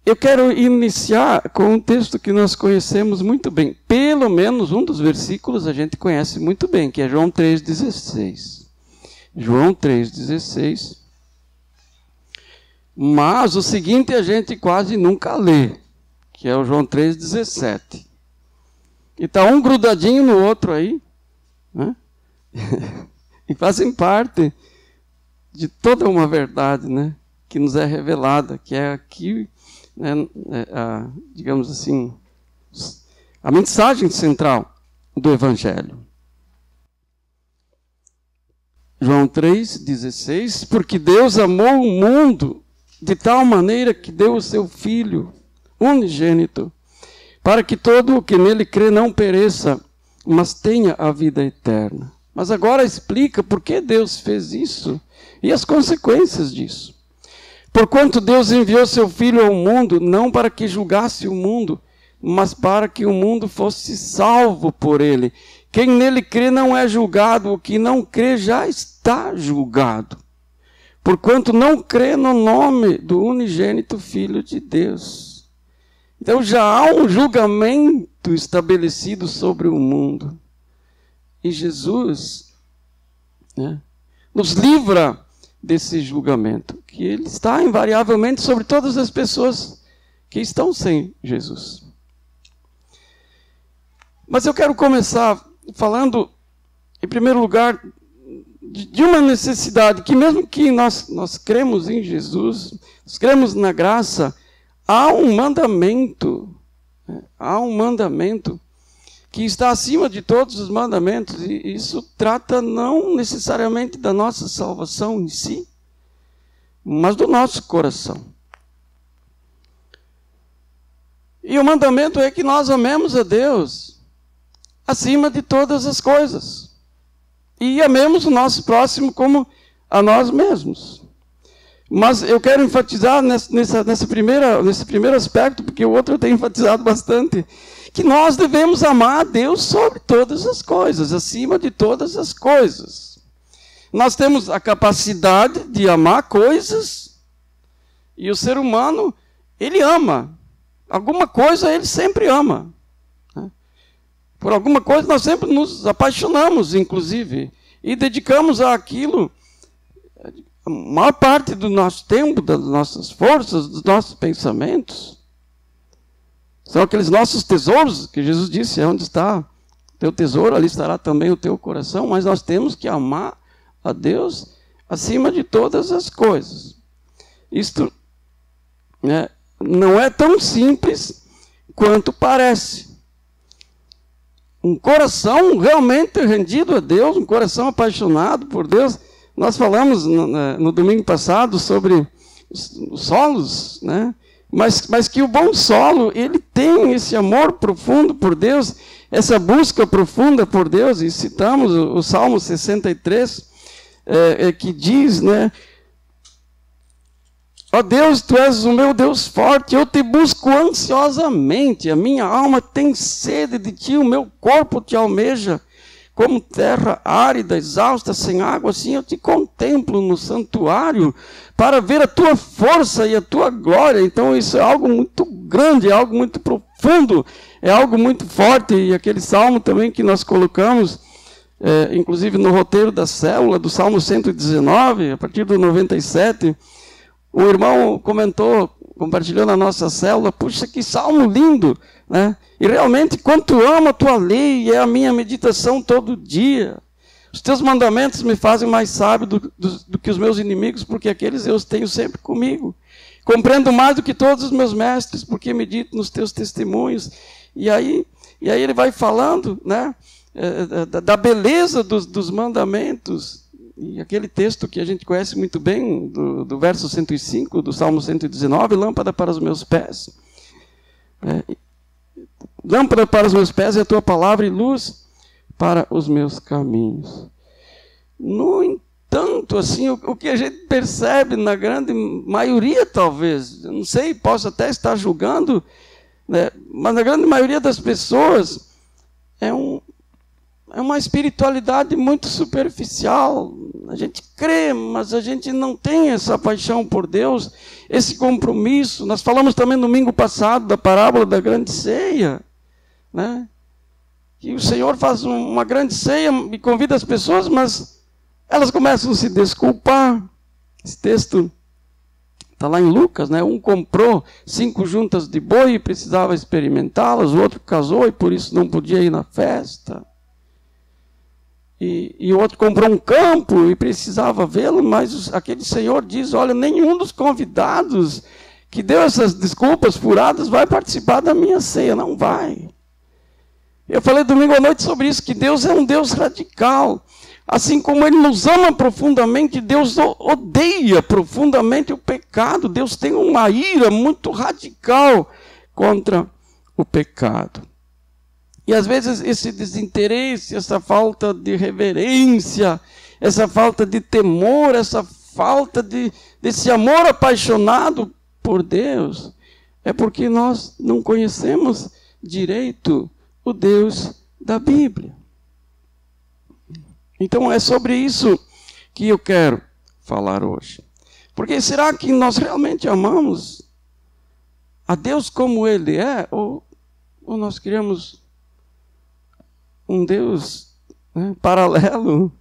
eu quero iniciar com um texto que nós conhecemos muito bem. Pelo menos um dos versículos a gente conhece muito bem, que é João 3,16. João 3,16. Mas o seguinte a gente quase nunca lê, que é o João 3,17. E está um grudadinho no outro aí, né? E fazem parte de toda uma verdade, né, que nos é revelada, que é aqui, né, digamos assim, a mensagem central do Evangelho. João 3,16, porque Deus amou o mundo de tal maneira que deu o seu Filho unigênito, para que todo o que nele crê não pereça, mas tenha a vida eterna. Mas agora explica por que Deus fez isso e as consequências disso. Porquanto Deus enviou seu Filho ao mundo, não para que julgasse o mundo, mas para que o mundo fosse salvo por ele. Quem nele crê não é julgado, o que não crê já está julgado, porquanto não crê no nome do unigênito Filho de Deus. Então já há um julgamento estabelecido sobre o mundo. E Jesus, né, nos livra desse julgamento, que ele está invariavelmente sobre todas as pessoas que estão sem Jesus. Mas eu quero começar falando, em primeiro lugar, de uma necessidade, que mesmo que nós cremos em Jesus, nós cremos na graça, há um mandamento, né, que está acima de todos os mandamentos, e isso trata não necessariamente da nossa salvação em si, mas do nosso coração. E o mandamento é que nós amemos a Deus acima de todas as coisas, e amemos o nosso próximo como a nós mesmos. Mas eu quero enfatizar nesse primeiro aspecto, porque o outro eu tenho enfatizado bastante, que nós devemos amar a Deus sobre todas as coisas, acima de todas as coisas. Nós temos a capacidade de amar coisas, e o ser humano, ele ama. Alguma coisa ele sempre ama. Por alguma coisa nós sempre nos apaixonamos, inclusive, e dedicamos àquilo a maior parte do nosso tempo, das nossas forças, dos nossos pensamentos. São aqueles nossos tesouros, que Jesus disse, onde está o teu tesouro, ali estará também o teu coração, mas nós temos que amar a Deus acima de todas as coisas. Isto, né, não é tão simples quanto parece. Um coração realmente rendido a Deus, um coração apaixonado por Deus. Nós falamos no domingo passado sobre os solos, né? Mas que o bom solo, ele tem esse amor profundo por Deus, essa busca profunda por Deus, e citamos o Salmo 63, que diz, né? Ó Deus, Tu és o meu Deus forte, eu te busco ansiosamente, a minha alma tem sede de Ti, o meu corpo te almeja, como terra árida, exausta, sem água, assim eu te contemplo no santuário, para ver a Tua força e a Tua glória. Então isso é algo muito grande, é algo muito profundo, é algo muito forte, e aquele salmo também que nós colocamos, inclusive no roteiro da célula, do Salmo 119, a partir do 97, o irmão compartilhou na nossa célula, puxa, que salmo lindo, né? E realmente, quanto amo a tua lei, é a minha meditação todo dia. Os teus mandamentos me fazem mais sábio do que os meus inimigos, porque aqueles eu os tenho sempre comigo. Compreendo mais do que todos os meus mestres, porque medito nos teus testemunhos. E aí ele vai falando, né, da beleza dos mandamentos. E aquele texto que a gente conhece muito bem, do verso 105, do Salmo 119, lâmpada para os meus pés. Lâmpada para os meus pés é a tua palavra e luz para os meus caminhos. No entanto, assim, o que a gente percebe na grande maioria, talvez, eu não sei, posso até estar julgando, né, mas na grande maioria das pessoas é um é uma espiritualidade muito superficial. A gente crê, mas a gente não tem essa paixão por Deus, esse compromisso. Nós falamos também no domingo passado da parábola da grande ceia, né? Que o Senhor faz uma grande ceia e convida as pessoas, mas elas começam a se desculpar. Esse texto está lá em Lucas, né? Um comprou 5 juntas de boi e precisava experimentá-las, o outro casou e por isso não podia ir na festa. E o outro comprou um campo e precisava vê-lo, mas aquele senhor diz, olha, nenhum dos convidados que deu essas desculpas furadas vai participar da minha ceia, não vai. Eu falei domingo à noite sobre isso, que Deus é um Deus radical. Assim como Ele nos ama profundamente, Deus odeia profundamente o pecado. Deus tem uma ira muito radical contra o pecado. E às vezes esse desinteresse, essa falta de reverência, essa falta de temor, essa falta desse amor apaixonado por Deus, é porque nós não conhecemos direito o Deus da Bíblia. Então é sobre isso que eu quero falar hoje. Porque será que nós realmente amamos a Deus como Ele é? Ou nós criamos um Deus, né, paralelo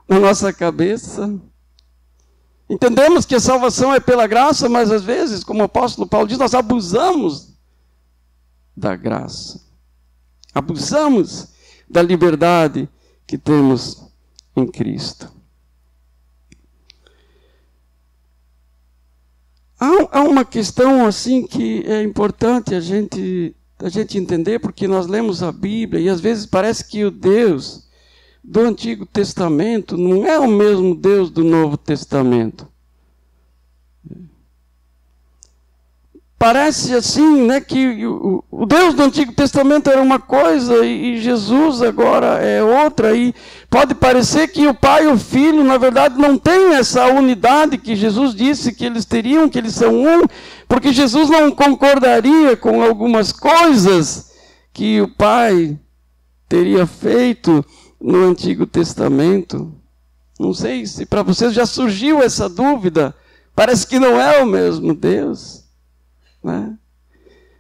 na nossa cabeça? Entendemos que a salvação é pela graça, mas às vezes, como o apóstolo Paulo diz, nós abusamos da graça. Abusamos da liberdade que temos em Cristo. Há uma questão assim que é importante a gente entender, porque nós lemos a Bíblia e às vezes parece que o Deus do Antigo Testamento não é o mesmo Deus do Novo Testamento. Parece assim, né, que o Deus do Antigo Testamento era uma coisa e Jesus agora é outra. E pode parecer que o Pai e o Filho, na verdade, não têm essa unidade que Jesus disse que eles teriam, que eles são um, porque Jesus não concordaria com algumas coisas que o Pai teria feito no Antigo Testamento. Não sei se para vocês já surgiu essa dúvida. Parece que não é o mesmo Deus, né?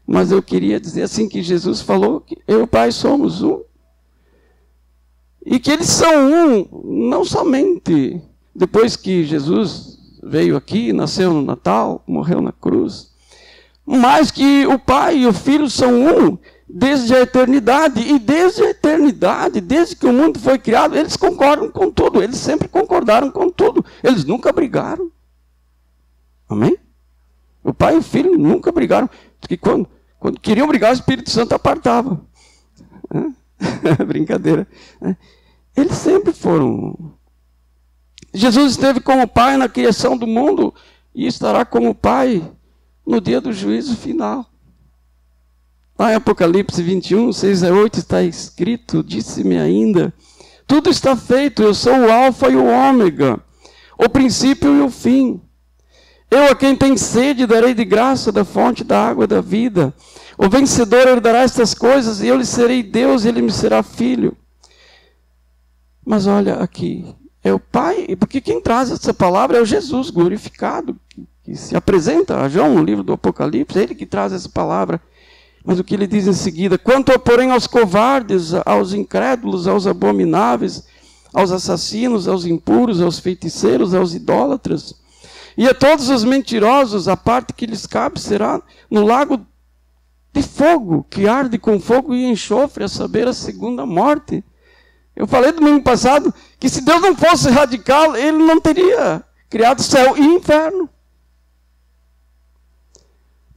Mas eu queria dizer assim que Jesus falou que eu e o Pai somos um. E que eles são um, não somente depois que Jesus veio aqui, nasceu no Natal, morreu na cruz, mas que o Pai e o Filho são um desde a eternidade. E desde a eternidade, desde que o mundo foi criado, eles concordam com tudo. Eles sempre concordaram com tudo. Eles nunca brigaram. Amém? O Pai e o Filho nunca brigaram. Porque quando queriam brigar, o Espírito Santo apartava. Brincadeira. Eles sempre foram. Jesus esteve com o Pai na criação do mundo e estará com o Pai no dia do juízo final. Lá em Apocalipse 21, 6-8 está escrito, disse-me ainda, tudo está feito, eu sou o Alfa e o Ômega, o princípio e o fim. Eu a quem tem sede darei de graça da fonte da água da vida. O vencedor herdará estas coisas e eu lhe serei Deus e ele me será filho. Mas olha aqui, é o Pai, porque quem traz essa palavra é o Jesus glorificado, que se apresenta a João no livro do Apocalipse, é ele que traz essa palavra. Mas o que ele diz em seguida, quanto porém aos covardes, aos incrédulos, aos abomináveis, aos assassinos, aos impuros, aos feiticeiros, aos idólatras, e a todos os mentirosos, a parte que lhes cabe será no lago de fogo, que arde com fogo e enxofre, a saber, a segunda morte. Eu falei domingo passado que se Deus não fosse radical, Ele não teria criado céu e inferno.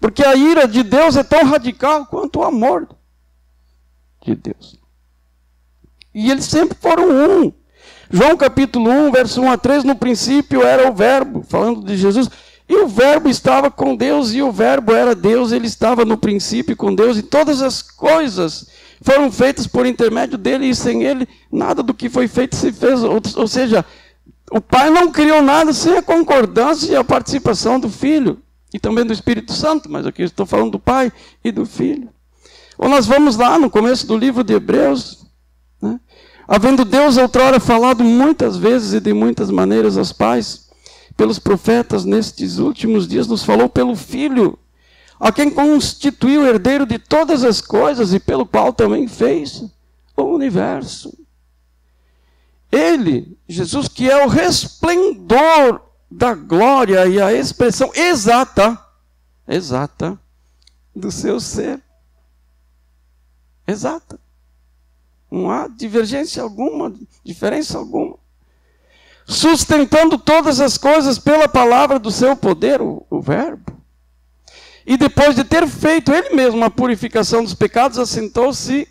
Porque a ira de Deus é tão radical quanto o amor de Deus. E eles sempre foram um. João capítulo 1, verso 1-3, no princípio era o verbo, falando de Jesus, e o verbo estava com Deus, e o verbo era Deus, ele estava no princípio com Deus, e todas as coisas foram feitas por intermédio dele, e sem ele, nada do que foi feito se fez. Ou seja, o Pai não criou nada sem a concordância e a participação do Filho, e também do Espírito Santo, mas aqui eu estou falando do Pai e do Filho. Ou nós vamos lá no começo do livro de Hebreus, né? Havendo Deus outrora falado muitas vezes e de muitas maneiras aos pais, pelos profetas, nestes últimos dias nos falou pelo Filho, a quem constituiu herdeiro de todas as coisas e pelo qual também fez o universo. Ele, Jesus, que é o resplendor da glória e a expressão exata do seu ser. Exata. Não há divergência alguma, diferença alguma. Sustentando todas as coisas pela palavra do seu poder, o Verbo. E depois de ter feito ele mesmo a purificação dos pecados, assentou-se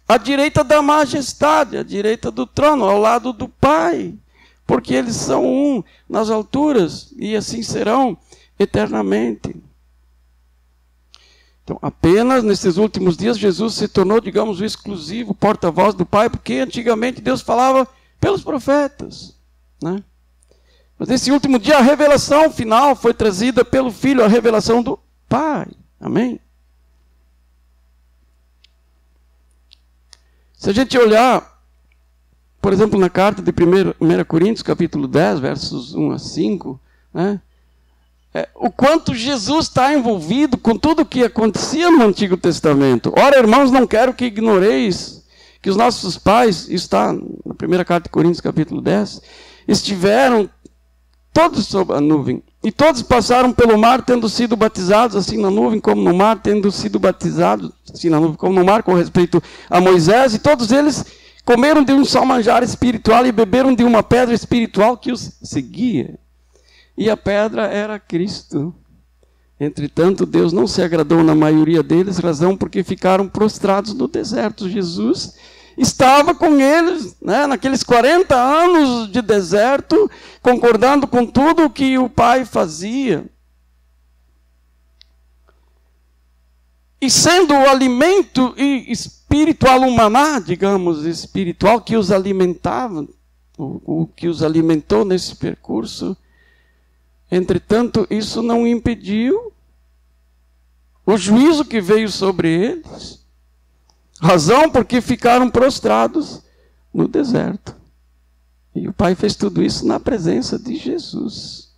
à direita da majestade, à direita do trono, ao lado do Pai. Porque eles são um nas alturas e assim serão eternamente. Então, apenas nesses últimos dias, Jesus se tornou, digamos, o exclusivo porta-voz do Pai, porque antigamente Deus falava pelos profetas, né? Mas nesse último dia, a revelação final foi trazida pelo Filho, a revelação do Pai. Amém? Se a gente olhar, por exemplo, na carta de 1 Coríntios, capítulo 10, versos 1 a 5, né? O quanto Jesus está envolvido com tudo o que acontecia no Antigo Testamento. Ora, irmãos, não quero que ignoreis que os nossos pais, está na primeira carta de Coríntios, capítulo 10, estiveram todos sob a nuvem, e todos passaram pelo mar, tendo sido batizados, assim na nuvem como no mar, tendo sido batizados, assim na nuvem como no mar, com respeito a Moisés, e todos eles comeram de um só manjar espiritual e beberam de uma pedra espiritual que os seguia. E a pedra era Cristo. Entretanto, Deus não se agradou na maioria deles, razão porque ficaram prostrados no deserto. Jesus estava com eles, né, naqueles 40 anos de deserto, concordando com tudo o que o Pai fazia. E sendo o alimento espiritual, o maná, digamos, espiritual, que os alimentava, o que os alimentou nesse percurso. Entretanto, isso não impediu o juízo que veio sobre eles. Razão porque ficaram prostrados no deserto. E o Pai fez tudo isso na presença de Jesus.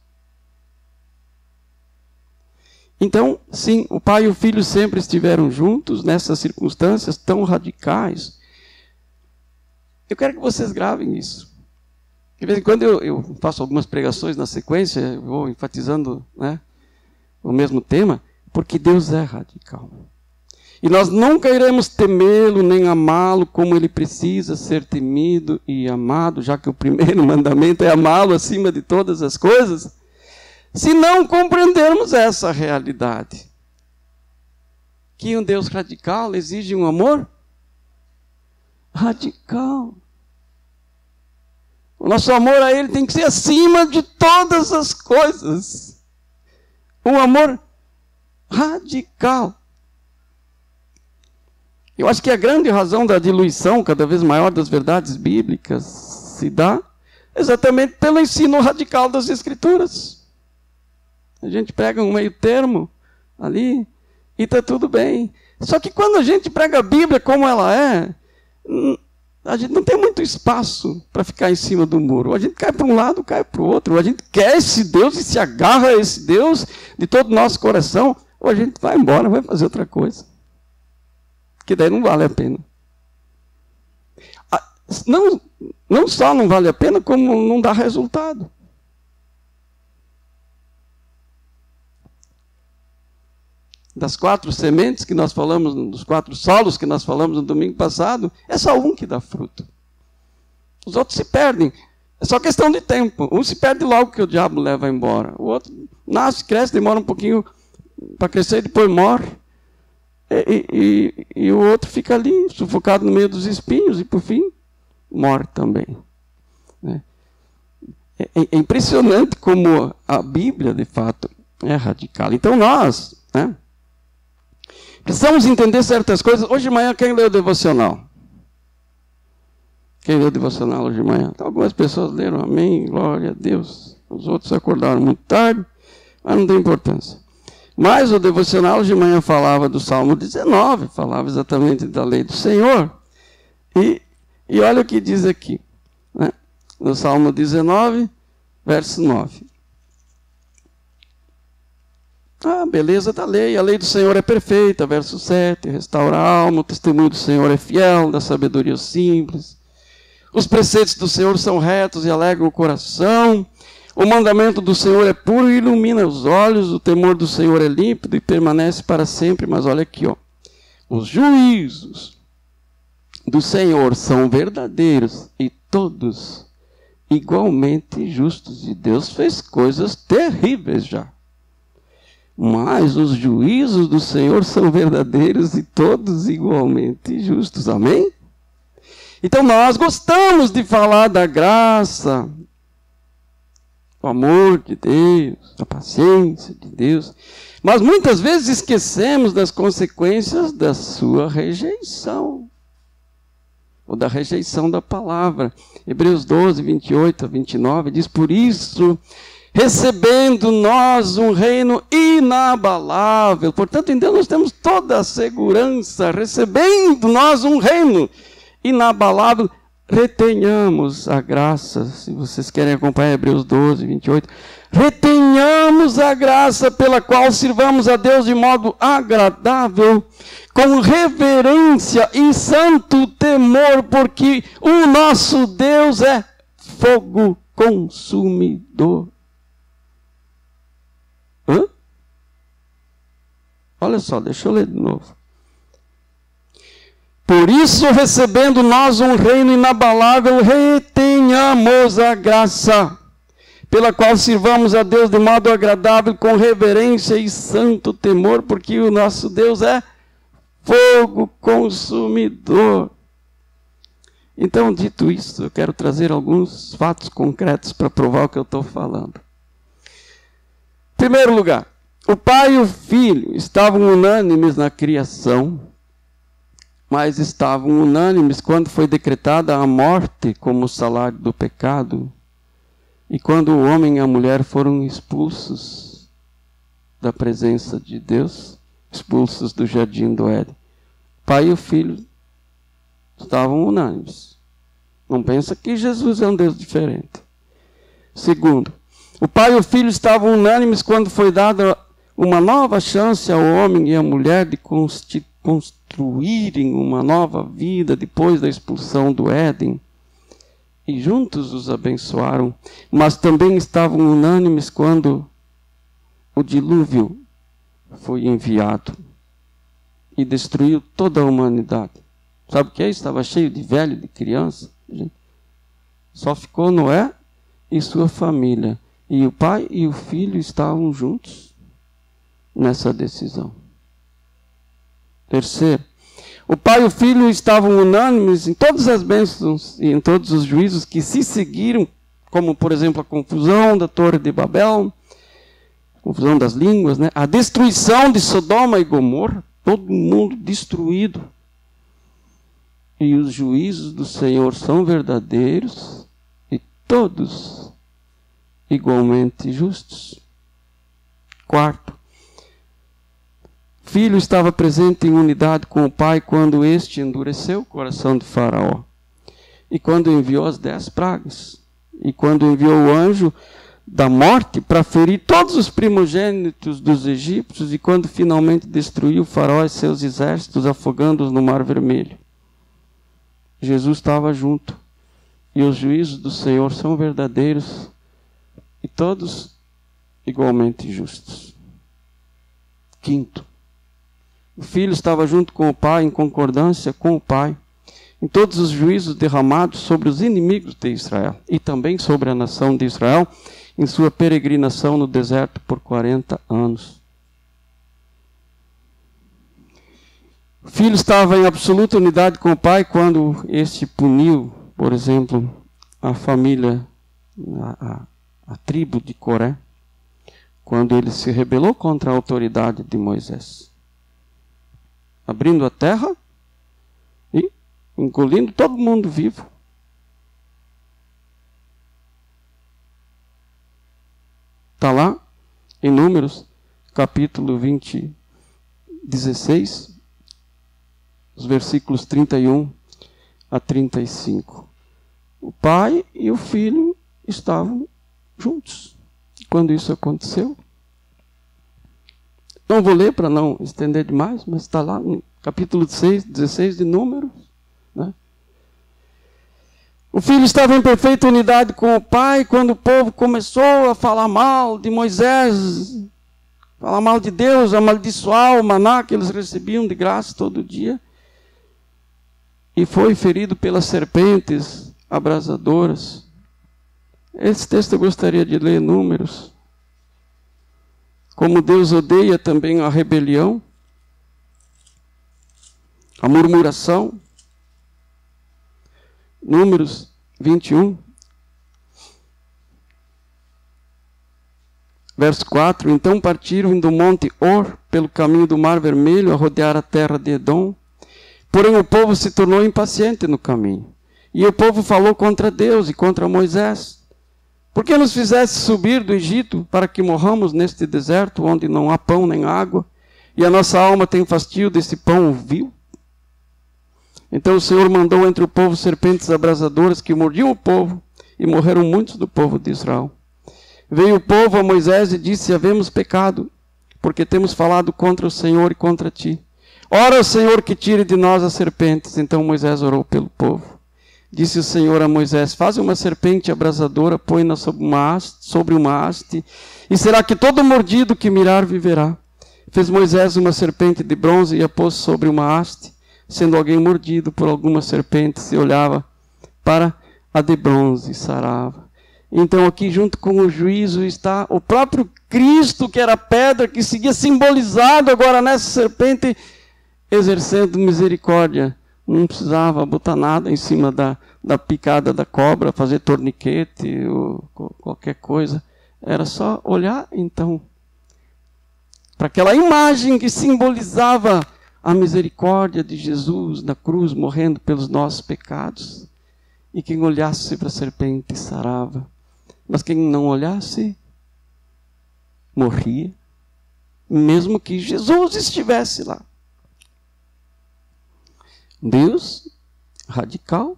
Então, sim, o Pai e o Filho sempre estiveram juntos nessas circunstâncias tão radicais. Eu quero que vocês gravem isso. De vez em quando eu faço algumas pregações na sequência, vou enfatizando, né, o mesmo tema, porque Deus é radical. E nós nunca iremos temê-lo nem amá-lo como ele precisa ser temido e amado, já que o primeiro mandamento é amá-lo acima de todas as coisas, se não compreendermos essa realidade. Que um Deus radical exige um amor radical. O nosso amor a Ele tem que ser acima de todas as coisas. Um amor radical. Eu acho que a grande razão da diluição cada vez maior das verdades bíblicas se dá exatamente pelo ensino radical das Escrituras. A gente prega um meio termo ali e está tudo bem. Só que quando a gente prega a Bíblia como ela é, a gente não tem muito espaço para ficar em cima do muro. A gente cai para um lado, cai para o outro. A gente quer esse Deus e se agarra a esse Deus de todo o nosso coração, ou a gente vai embora, vai fazer outra coisa. Que daí não vale a pena. Não só não vale a pena, como não dá resultado. Das 4 sementes que nós falamos, dos 4 solos que nós falamos no domingo passado, é só um que dá fruto. Os outros se perdem. É só questão de tempo. Um se perde logo que o diabo leva embora. O outro nasce, cresce, demora um pouquinho para crescer e depois morre. E o outro fica ali, sufocado no meio dos espinhos e, por fim, morre também. É impressionante como a Bíblia, de fato, é radical. Então nós, né, precisamos entender certas coisas. Hoje de manhã, quem leu o devocional? Quem leu o devocional hoje de manhã? Então, algumas pessoas leram, amém, glória a Deus. Os outros acordaram muito tarde, mas não tem importância. Mas o devocional de manhã falava do Salmo 19, falava exatamente da lei do Senhor. E E olha o que diz aqui, né? No Salmo 19, verso 9. A beleza da lei. A lei do Senhor é perfeita, verso 7. Restaura a alma, o testemunho do Senhor é fiel, da sabedoria simples. Os preceitos do Senhor são retos e alegram o coração. O mandamento do Senhor é puro e ilumina os olhos. O temor do Senhor é límpido e permanece para sempre. Mas olha aqui, ó. Os juízos do Senhor são verdadeiros e todos igualmente justos. E Deus fez coisas terríveis já. Mas os juízos do Senhor são verdadeiros e todos igualmente justos. Amém? Então nós gostamos de falar da graça, do amor de Deus, da paciência de Deus, mas muitas vezes esquecemos das consequências da sua rejeição, ou da rejeição da palavra. Hebreus 12, 28 a 29 diz: por isso, recebendo nós um reino inabalável. Portanto, em Deus nós temos toda a segurança. Recebendo nós um reino inabalável, retenhamos a graça. Se vocês querem acompanhar Hebreus 12, 28. Retenhamos a graça pela qual sirvamos a Deus de modo agradável, com reverência e santo temor, porque o nosso Deus é fogo consumidor. Hã? Olha só, deixa eu ler de novo. Por isso, recebendo nós um reino inabalável, retenhamos a graça, pela qual sirvamos a Deus de modo agradável, com reverência e santo temor, porque o nosso Deus é fogo consumidor. Então, dito isso, eu quero trazer alguns fatos concretos para provar o que eu estou falando. Em primeiro lugar, o pai e o filho estavam unânimes na criação, mas estavam unânimes quando foi decretada a morte como salário do pecado, e quando o homem e a mulher foram expulsos da presença de Deus, expulsos do jardim do Éden. O pai e o filho estavam unânimes. Não pensa que Jesus é um Deus diferente. Segundo, o pai e o filho estavam unânimes quando foi dada uma nova chance ao homem e à mulher de construírem uma nova vida depois da expulsão do Éden. E juntos os abençoaram. Mas também estavam unânimes quando o dilúvio foi enviado e destruiu toda a humanidade. Sabe o que é? Estava cheio de velho, de criança. Só ficou Noé e sua família. E o pai e o filho estavam juntos nessa decisão. Terceiro, o pai e o filho estavam unânimes em todas as bênçãos e em todos os juízos que se seguiram, como, por exemplo, a confusão da Torre de Babel, a confusão das línguas, né? A destruição de Sodoma e Gomorra, todo mundo destruído. E os juízos do Senhor são verdadeiros e todos igualmente justos. Quarto, o filho estava presente em unidade com o pai quando este endureceu o coração de Faraó, e quando enviou as 10 pragas, e quando enviou o anjo da morte para ferir todos os primogênitos dos egípcios, e quando finalmente destruiu Faraó e seus exércitos, afogando-os no Mar Vermelho. Jesus estava junto, e os juízos do Senhor são verdadeiros e todos igualmente justos. Quinto, o filho estava junto com o pai, em concordância com o pai, em todos os juízos derramados sobre os inimigos de Israel, e também sobre a nação de Israel, em sua peregrinação no deserto por 40 anos. O filho estava em absoluta unidade com o pai quando este puniu, por exemplo, a família, a tribo de Coré, quando ele se rebelou contra a autoridade de Moisés, abrindo a terra e engolindo todo mundo vivo. Está lá em Números, capítulo 16, os versículos 31 a 35. O pai e o filho estavam juntos quando isso aconteceu. Não vou ler para não estender demais, mas está lá no capítulo 16 de Números, né? O filho estava em perfeita unidade com o pai quando o povo começou a falar mal de Moisés, falar mal de Deus, amaldiçoar o maná que eles recebiam de graça todo dia. E foi ferido pelas serpentes abrasadoras. Esse texto eu gostaria de ler, Números. Como Deus odeia também a rebelião, a murmuração. Números 21, verso 4. Então partiram do monte Or, pelo caminho do Mar Vermelho, a rodear a terra de Edom. Porém o povo se tornou impaciente no caminho. E o povo falou contra Deus e contra Moisés. Por que nos fizeste subir do Egito para que morramos neste deserto, onde não há pão nem água, e a nossa alma tem fastio desse pão vil? Então o Senhor mandou entre o povo serpentes abrasadoras que mordiam o povo, e morreram muitos do povo de Israel. Veio o povo a Moisés e disse: havemos pecado, porque temos falado contra o Senhor e contra ti. Ora ao Senhor que tire de nós as serpentes. Então Moisés orou pelo povo. Disse o Senhor a Moisés: faze uma serpente abrasadora, põe-na sobre uma haste, e será que todo mordido que mirar viverá. Fez Moisés uma serpente de bronze e a pôs sobre uma haste. Sendo alguém mordido por alguma serpente, se olhava para a de bronze e sarava. Então aqui junto com o juízo está o próprio Cristo, que era a pedra, que seguia simbolizado agora nessa serpente, exercendo misericórdia. Não precisava botar nada em cima da picada da cobra, fazer torniquete ou qualquer coisa. Era só olhar, então, para aquela imagem que simbolizava a misericórdia de Jesus na cruz, morrendo pelos nossos pecados. E quem olhasse para a serpente sarava. Mas quem não olhasse, morria. Mesmo que Jesus estivesse lá. Deus radical.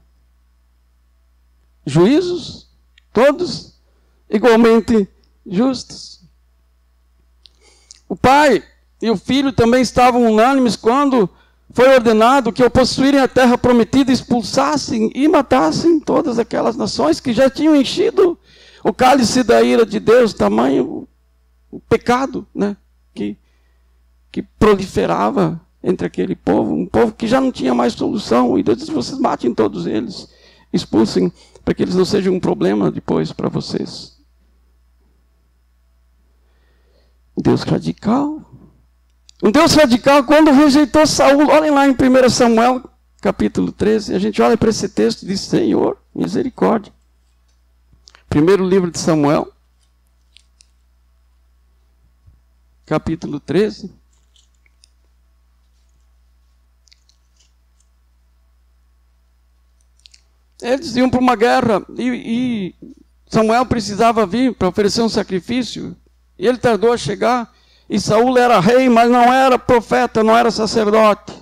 Juízos, todos igualmente justos. O pai e o filho também estavam unânimes quando foi ordenado que, ao possuírem a terra prometida, expulsassem e matassem todas aquelas nações que já tinham enchido o cálice da ira de Deus, tamanho o pecado, né, que proliferava entre aquele povo, um povo que já não tinha mais solução. E Deus disse: vocês matem todos eles, expulsem, para que eles não sejam um problema depois para vocês. Deus radical. Um Deus radical quando rejeitou Saul. Olhem lá em 1 Samuel, capítulo 13. A gente olha para esse texto e diz: Senhor, misericórdia. Primeiro livro de Samuel, capítulo 13. Eles iam para uma guerra e Samuel precisava vir para oferecer um sacrifício. E ele tardou a chegar. E Saul era rei, mas não era profeta, não era sacerdote.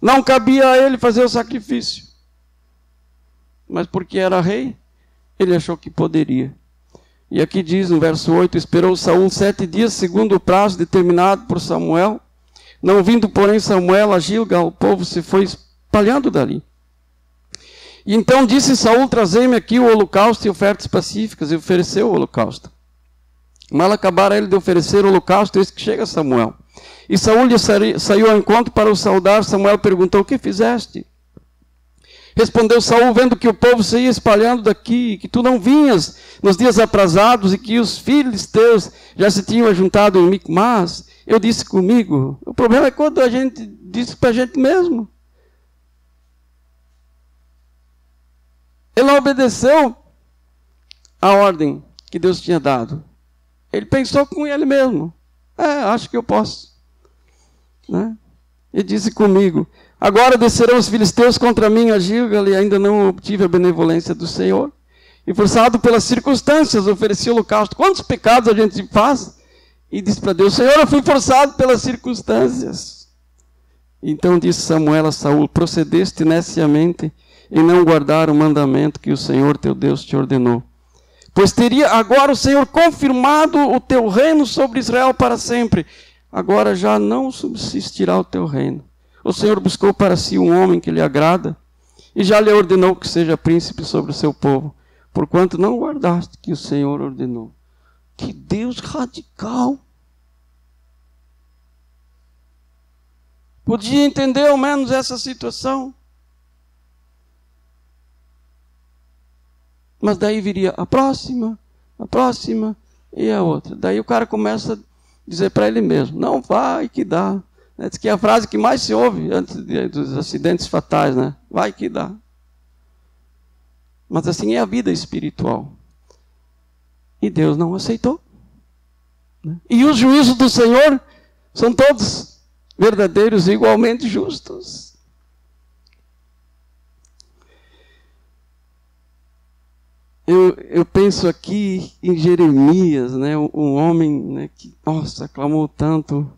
Não cabia a ele fazer o sacrifício. Mas porque era rei, ele achou que poderia. E aqui diz no verso 8: esperou Saul 7 dias, segundo o prazo determinado por Samuel. Não vindo, porém, Samuel a Gilgal, o povo se foi espalhando dali. E então disse Saul: trazei-me aqui o holocausto e ofertas pacíficas. E ofereceu o holocausto. Mal acabara ele de oferecer o holocausto, eis que chega Samuel. E Saul lhe saiu ao encontro para o saudar. Samuel perguntou: o que fizeste? Respondeu Saul: vendo que o povo se ia espalhando daqui, que tu não vinhas nos dias aprazados, e que os filhos teus já se tinham ajuntado em Micmas, eu disse comigo. O problema é quando a gente diz para a gente mesmo. Ele não obedeceu a ordem que Deus tinha dado. Ele pensou com ele mesmo: acho que eu posso. Né? E disse comigo: agora descerão os filisteus contra mim a Gilgal, e ainda não obtive a benevolência do Senhor. E forçado pelas circunstâncias, ofereci o holocausto. Quantos pecados a gente faz? E disse para Deus: Senhor, eu fui forçado pelas circunstâncias. Então disse Samuel a Saul: procedeste neciamente, em não guardar o mandamento que o Senhor teu Deus te ordenou. Pois teria agora o Senhor confirmado o teu reino sobre Israel para sempre. Agora já não subsistirá o teu reino. O Senhor buscou para si um homem que lhe agrada, e já lhe ordenou que seja príncipe sobre o seu povo, porquanto não guardaste que o Senhor ordenou. Que Deus radical! Podia entender ao menos essa situação. Mas daí viria a próxima e a outra. Daí o cara começa a dizer para ele mesmo, não vai que dá. Diz que é a frase que mais se ouve antes dos acidentes fatais, né? Vai que dá. Mas assim é a vida espiritual. E Deus não aceitou. E os juízos do Senhor são todos verdadeiros e igualmente justos. Eu penso aqui em Jeremias, né, um homem, né, que, nossa, clamou tanto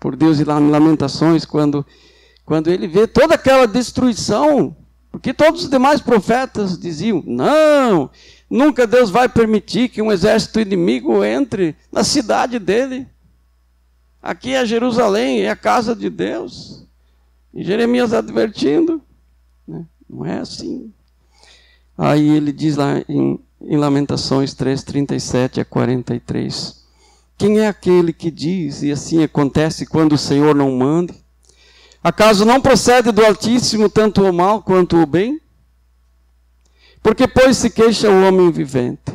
por Deus, e lá em Lamentações, quando ele vê toda aquela destruição, porque todos os demais profetas diziam, não, nunca Deus vai permitir que um exército inimigo entre na cidade dele. Aqui é Jerusalém, é a casa de Deus. E Jeremias advertindo, né, não é assim. Aí ele diz lá em Lamentações 3, 37 a 43. Quem é aquele que diz, e assim acontece quando o Senhor não manda? Acaso não procede do Altíssimo tanto o mal quanto o bem? Porque, pois, se queixa o homem vivente.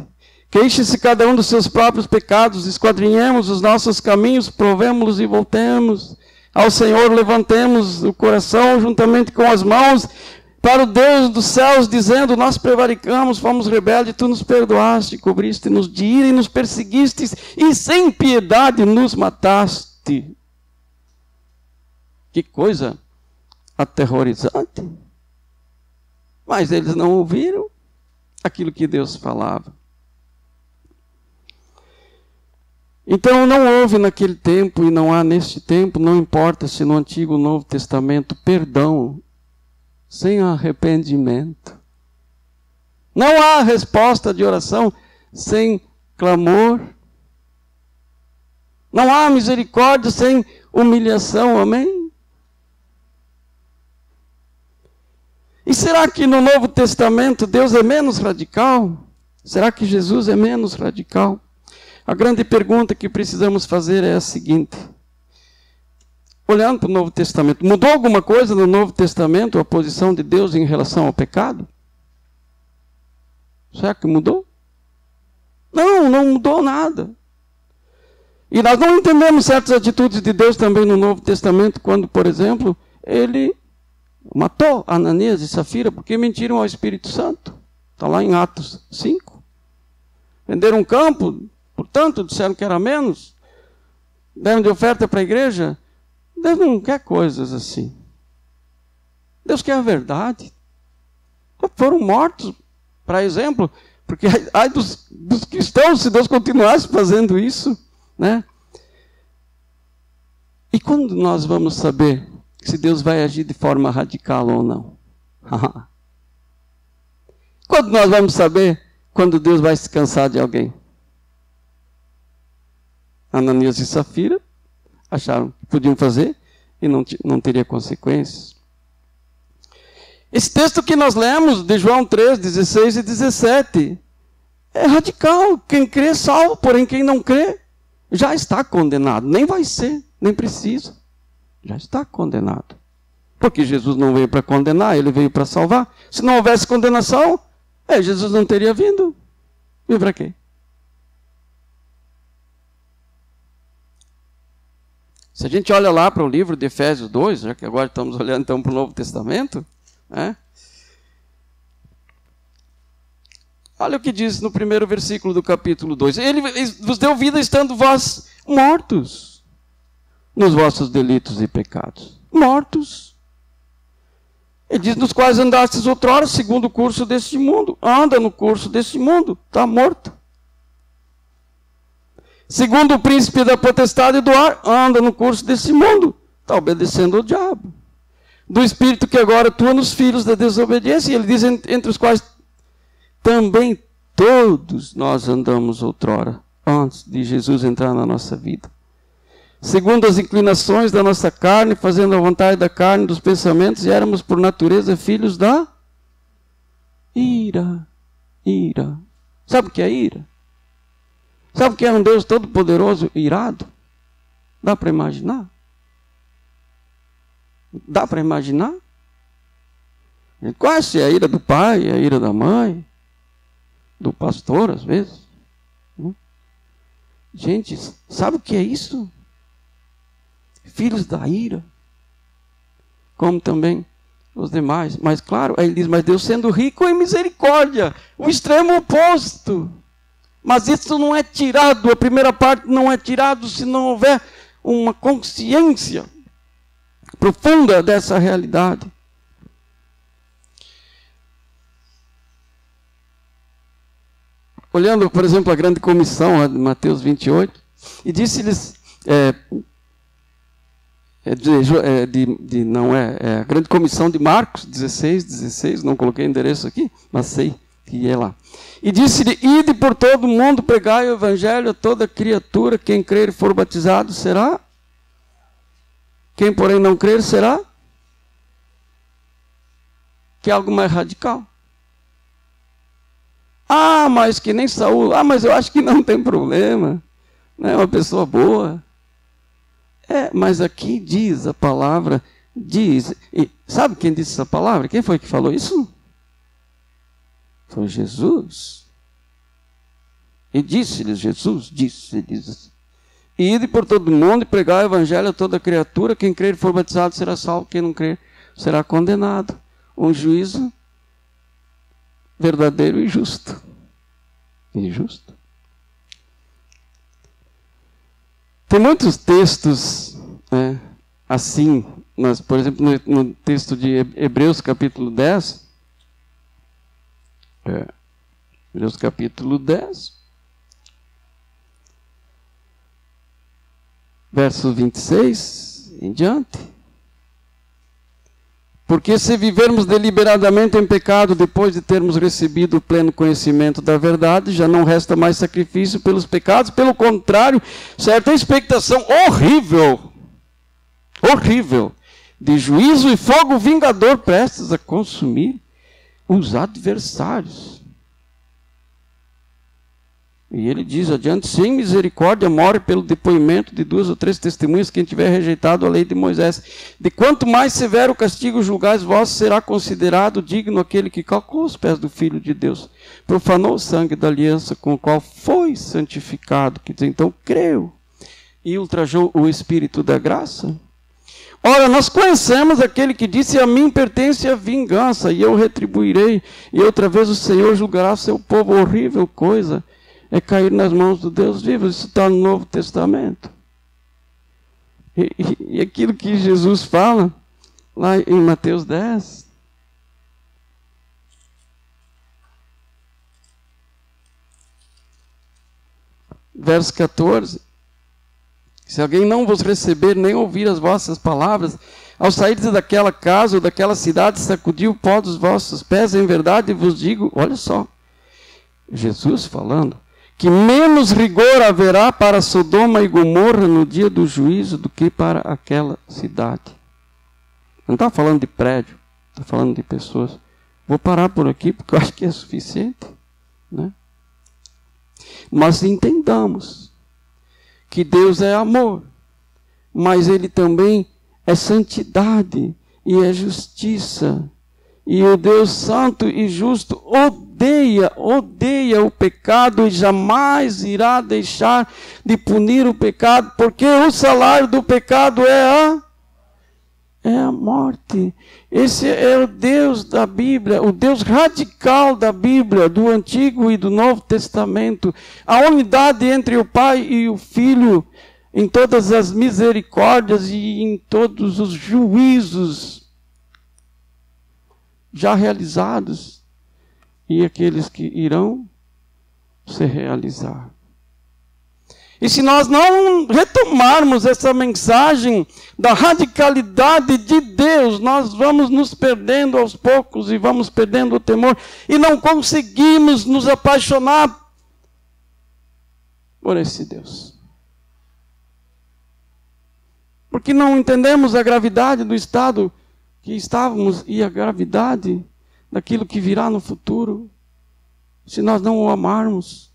Queixe-se cada um dos seus próprios pecados, esquadrinhemos os nossos caminhos, provemos-los e voltemos. Ao Senhor levantemos o coração juntamente com as mãos, para o Deus dos céus, dizendo, nós prevaricamos, fomos rebeldes, tu nos perdoaste, cobriste-nos de ira e nos perseguistes, e sem piedade nos mataste. Que coisa aterrorizante. Mas eles não ouviram aquilo que Deus falava. Então não houve naquele tempo, e não há neste tempo, não importa se no Antigo ou Novo Testamento, perdão sem arrependimento. Não há resposta de oração sem clamor. Não há misericórdia sem humilhação, amém? E será que no Novo Testamento Deus é menos radical? Será que Jesus é menos radical? A grande pergunta que precisamos fazer é a seguinte. Olhando para o Novo Testamento, mudou alguma coisa no Novo Testamento a posição de Deus em relação ao pecado? Será que mudou? Não, não mudou nada. E nós não entendemos certas atitudes de Deus também no Novo Testamento, quando, por exemplo, ele matou Ananias e Safira porque mentiram ao Espírito Santo. Está lá em Atos 5. Venderam um campo, portanto, disseram que era menos, deram de oferta para a igreja. Deus não quer coisas assim. Deus quer a verdade. Foram mortos, para exemplo, porque ai dos cristãos se Deus continuasse fazendo isso, né? E quando nós vamos saber se Deus vai agir de forma radical ou não? Quando nós vamos saber quando Deus vai se cansar de alguém? Ananias e Safira acharam que podiam fazer e não teria consequências. Esse texto que nós lemos de João 3, 16 e 17 é radical. Quem crê é salvo, porém quem não crê já está condenado. Nem vai ser, nem precisa. Já está condenado. Porque Jesus não veio para condenar, ele veio para salvar. Se não houvesse condenação, Jesus não teria vindo. E para quê? Se a gente olha lá para o livro de Efésios 2, já que agora estamos olhando então para o Novo Testamento, né? Olha o que diz no primeiro versículo do capítulo 2. Ele vos deu vida estando vós mortos nos vossos delitos e pecados. Mortos. Ele diz, nos quais andastes outrora, segundo o curso deste mundo. Anda no curso deste mundo, está morto. Segundo o príncipe da potestade do ar, anda no curso desse mundo. Está obedecendo ao diabo. do Espírito que agora atua nos filhos da desobediência. E ele diz, entre os quais também todos nós andamos outrora, antes de Jesus entrar na nossa vida, segundo as inclinações da nossa carne, fazendo a vontade da carne, dos pensamentos, e éramos por natureza filhos da ira. Ira. Sabe o que é ira? Sabe o que é um Deus todo-poderoso irado? Dá para imaginar? Dá para imaginar? A gente conhece a ira do pai, a ira da mãe, do pastor, às vezes. Gente, sabe o que é isso? Filhos da ira. Como também os demais. Mas claro, aí ele diz, mas Deus sendo rico em misericórdia. O extremo oposto. Mas isso não é tirado, a primeira parte não é tirado se não houver uma consciência profunda dessa realidade. Olhando, por exemplo, a grande comissão de Mateus 28, e disse-lhes, a grande comissão de Marcos 16, não coloquei endereço aqui, mas sei que é lá. E disse-lhe, ide por todo o mundo, pregai o evangelho a toda criatura, quem crer e for batizado será, quem porém não crer será, que é algo mais radical. Ah, mas que nem Saul. Ah, mas eu acho que não tem problema. Não é uma pessoa boa. Mas aqui diz a palavra, diz. E sabe quem disse essa palavra? Quem foi que falou isso? Foi Jesus. E disse-lhes, Jesus disse, ide por todo mundo e pregai o evangelho a toda criatura. Quem crer e for batizado será salvo, quem não crer será condenado. Um juízo verdadeiro e justo. Injusto. Tem muitos textos assim, mas, por exemplo, no texto de Hebreus capítulo 10, Hebreus capítulo 10, verso 26 em diante. Porque se vivermos deliberadamente em pecado, depois de termos recebido o pleno conhecimento da verdade, já não resta mais sacrifício pelos pecados, pelo contrário, certa expectação horrível, de juízo e fogo vingador prestes a consumir os adversários. E ele diz adiante, sem misericórdia morre pelo depoimento de 2 ou 3 testemunhas quem tiver rejeitado a lei de Moisés. De quanto mais severo castigo julgais vós, será considerado digno aquele que calcou os pés do Filho de Deus, profanou o sangue da aliança com o qual foi santificado, que diz, então creu, e ultrajou o Espírito da graça. Ora, nós conhecemos aquele que disse, a mim pertence a vingança, e eu retribuirei, e outra vez o Senhor julgará o seu povo. Horrível coisa é cair nas mãos do Deus vivo. Isso está no Novo Testamento. E aquilo que Jesus fala, lá em Mateus 10, verso 14, se alguém não vos receber, nem ouvir as vossas palavras, ao sairdes daquela casa ou daquela cidade, sacudir o pó dos vossos pés, em verdade vos digo, olha só, Jesus falando, que menos rigor haverá para Sodoma e Gomorra no dia do juízo do que para aquela cidade. Não está falando de prédio, está falando de pessoas. Vou parar por aqui porque eu acho que é suficiente, né? Mas entendamos que Deus é amor, mas Ele também é santidade e é justiça. E o Deus santo e justo odeia o pecado e jamais irá deixar de punir o pecado, porque o salário do pecado é a morte. Esse é o Deus da Bíblia, o Deus radical da Bíblia, do Antigo e do Novo Testamento. A unidade entre o Pai e o Filho em todas as misericórdias e em todos os juízos já realizados e aqueles que irão se realizar. E se nós não retomarmos essa mensagem da radicalidade de Deus, nós vamos nos perdendo aos poucos e vamos perdendo o temor e não conseguimos nos apaixonar por esse Deus. Porque não entendemos a gravidade do estado que estávamos e a gravidade daquilo que virá no futuro. Se nós não o amarmos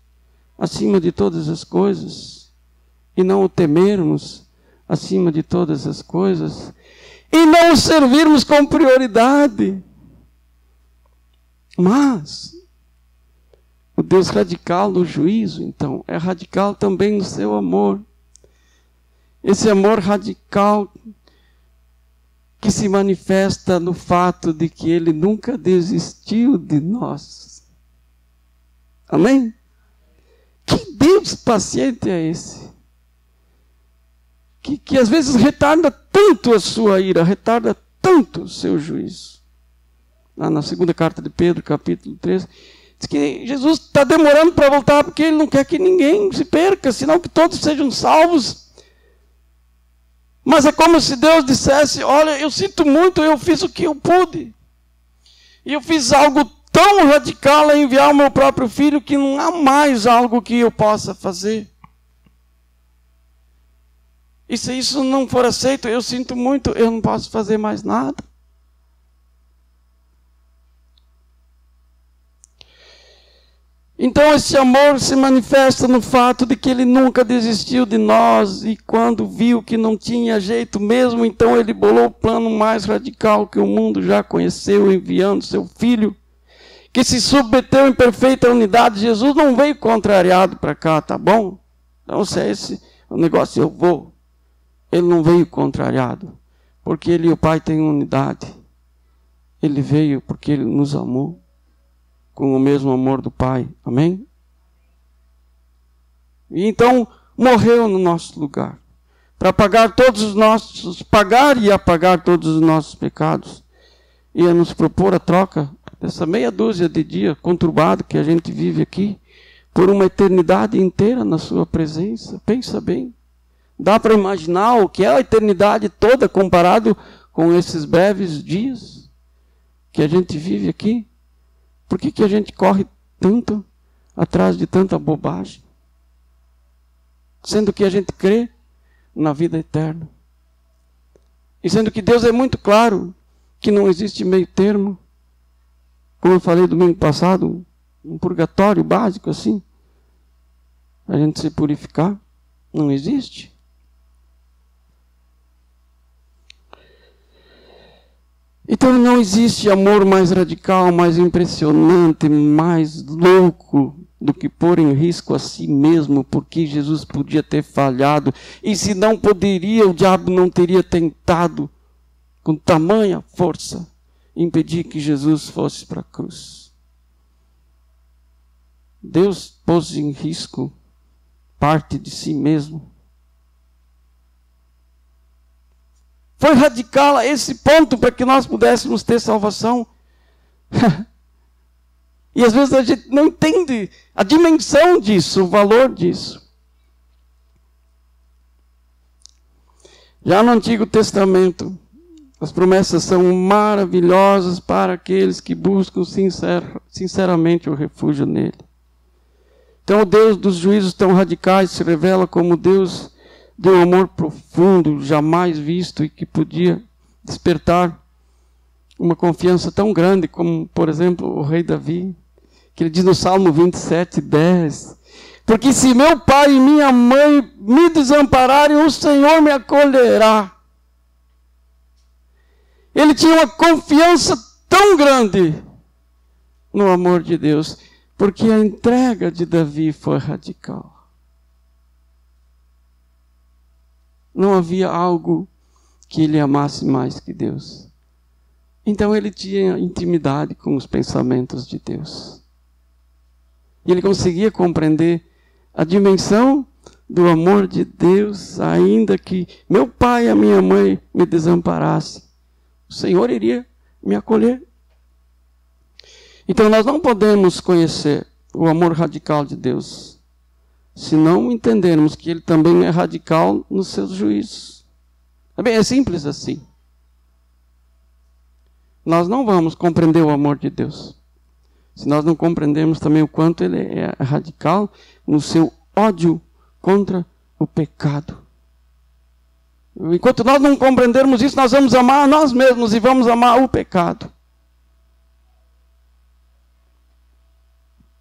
acima de todas as coisas, e não o temermos acima de todas as coisas, e não o servirmos com prioridade. Mas o Deus radical no juízo, então, é radical também no seu amor. Esse amor radical que se manifesta no fato de que Ele nunca desistiu de nós. Amém? Que Deus paciente é esse? Que às vezes retarda tanto a sua ira, retarda tanto o seu juízo. Lá na segunda carta de Pedro, capítulo 3, diz que Jesus está demorando para voltar porque Ele não quer que ninguém se perca, senão que todos sejam salvos. Mas é como se Deus dissesse, olha, eu sinto muito, eu fiz o que eu pude. E eu fiz algo tão radical a enviar o meu próprio filho que não há mais algo que eu possa fazer. E se isso não for aceito, eu sinto muito, eu não posso fazer mais nada. Então esse amor se manifesta no fato de que Ele nunca desistiu de nós, e quando viu que não tinha jeito mesmo, então Ele bolou o plano mais radical que o mundo já conheceu, enviando seu Filho, que se submeteu em perfeita unidade. Jesus não veio contrariado para cá, tá bom? Então se é esse o negócio, eu vou. Ele não veio contrariado, porque Ele e o Pai têm unidade. Ele veio porque Ele nos amou com o mesmo amor do Pai. Amém? E então morreu no nosso lugar, para pagar e apagar todos os nossos pecados, e a nos propor a troca dessa meia dúzia de dia conturbado que a gente vive aqui, por uma eternidade inteira na sua presença. Pensa bem. Dá para imaginar o que é a eternidade toda comparado com esses breves dias que a gente vive aqui? Por que a gente corre tanto atrás de tanta bobagem? Sendo que a gente crê na vida eterna. E sendo que Deus é muito claro que não existe meio termo. Como eu falei domingo passado, um purgatório básico assim, a gente se purificar, não existe. Então não existe amor mais radical, mais impressionante, mais louco do que pôr em risco a si mesmo, porque Jesus podia ter falhado. E se não poderia, o diabo não teria tentado com tamanha força impedir que Jesus fosse para a cruz. Deus pôs em risco parte de si mesmo. Foi radical a esse ponto para que nós pudéssemos ter salvação. E às vezes a gente não entende a dimensão disso, o valor disso. Já no Antigo Testamento, as promessas são maravilhosas para aqueles que buscam sinceramente o refúgio nele. Então o Deus dos juízos tão radicais se revela como Deus de um amor profundo, jamais visto, e que podia despertar uma confiança tão grande como, por exemplo, o rei Davi, que ele diz no Salmo 27:10, porque se meu pai e minha mãe me desampararem, o Senhor me acolherá. Ele tinha uma confiança tão grande no amor de Deus, porque a entrega de Davi foi radical. Não havia algo que ele amasse mais que Deus. Então ele tinha intimidade com os pensamentos de Deus. E ele conseguia compreender a dimensão do amor de Deus, ainda que meu pai e a minha mãe me desamparassem, o Senhor iria me acolher. Então nós não podemos conhecer o amor radical de Deus se não entendermos que Ele também é radical nos seus juízos. É simples assim. Nós não vamos compreender o amor de Deus se nós não compreendermos também o quanto Ele é radical no seu ódio contra o pecado. Enquanto nós não compreendermos isso, nós vamos amar a nós mesmos e vamos amar o pecado.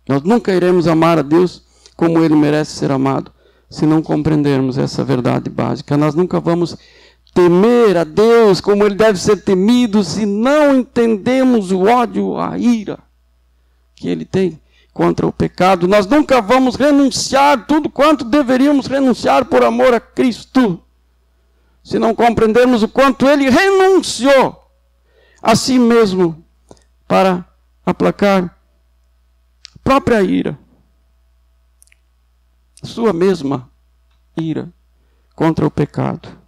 Nós nunca iremos amar a Deus como Ele merece ser amado, se não compreendermos essa verdade básica. Nós nunca vamos temer a Deus como Ele deve ser temido, se não entendemos o ódio, a ira que Ele tem contra o pecado. Nós nunca vamos renunciar tudo quanto deveríamos renunciar por amor a Cristo, se não compreendermos o quanto Ele renunciou a si mesmo para aplacar a própria ira, sua mesma ira contra o pecado.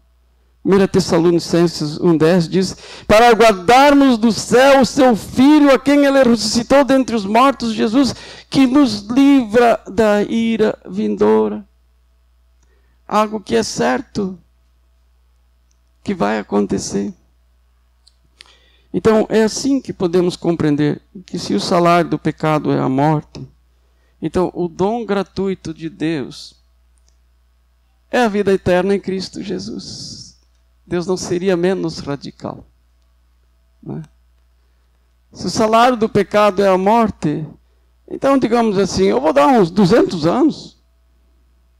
1 Tessalonicenses 1,10 diz: para aguardarmos do céu o seu Filho, a quem Ele ressuscitou dentre os mortos, Jesus, que nos livra da ira vindoura. Algo que é certo, que vai acontecer. Então, é assim que podemos compreender que se o salário do pecado é a morte, então o dom gratuito de Deus é a vida eterna em Cristo Jesus. Deus não seria menos radical, né? Se o salário do pecado é a morte, então digamos assim, eu vou dar uns 200 anos,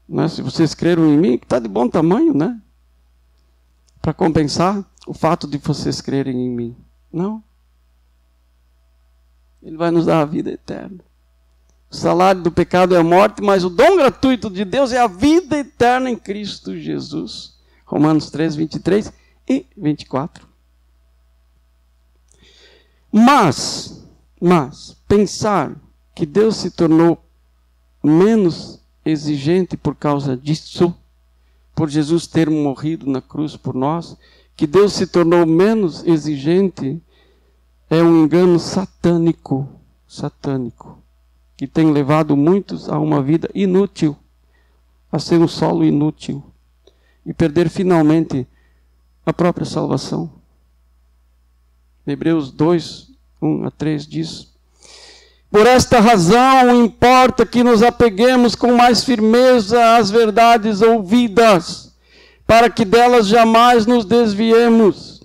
né, se vocês creram em mim, que está de bom tamanho, né? Para compensar o fato de vocês crerem em mim. Não. Ele vai nos dar a vida eterna. O salário do pecado é a morte, mas o dom gratuito de Deus é a vida eterna em Cristo Jesus. Romanos 3, 23 e 24. Mas, pensar que Deus se tornou menos exigente por causa disso, por Jesus ter morrido na cruz por nós, que Deus se tornou menos exigente, é um engano satânico, que tem levado muitos a uma vida inútil, a ser um solo inútil, e perder finalmente a própria salvação. Hebreus 2, 1 a 3 diz: por esta razão importa que nos apeguemos com mais firmeza às verdades ouvidas, para que delas jamais nos desviemos.